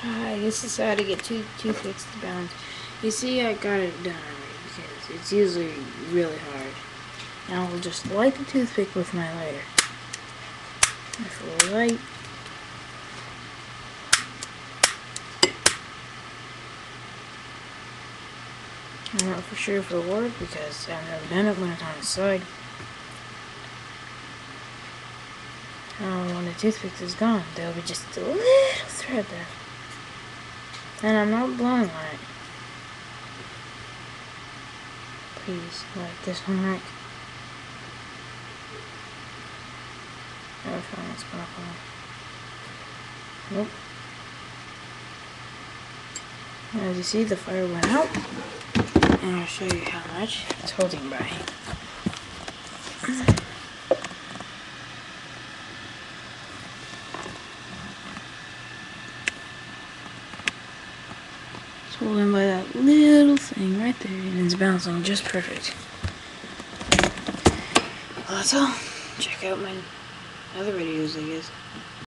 Hi, this is how to get two toothpicks to balance. You see, I got it done already because it's usually really hard. Now we'll just light the toothpick with my lighter. If we'll light. I'm not for sure if it'll work because I've never done it when it's on its side. When the toothpick is gone, there'll be just a little thread there. And I'm not blowing on it. Please, like this one right. Never found what's going on. Nope. As you see, the fire went out. And I'll show you how much it's holding by. It's holding by that little thing right there, and it's bouncing just perfect. Well, that's all. Check out my other videos, I guess.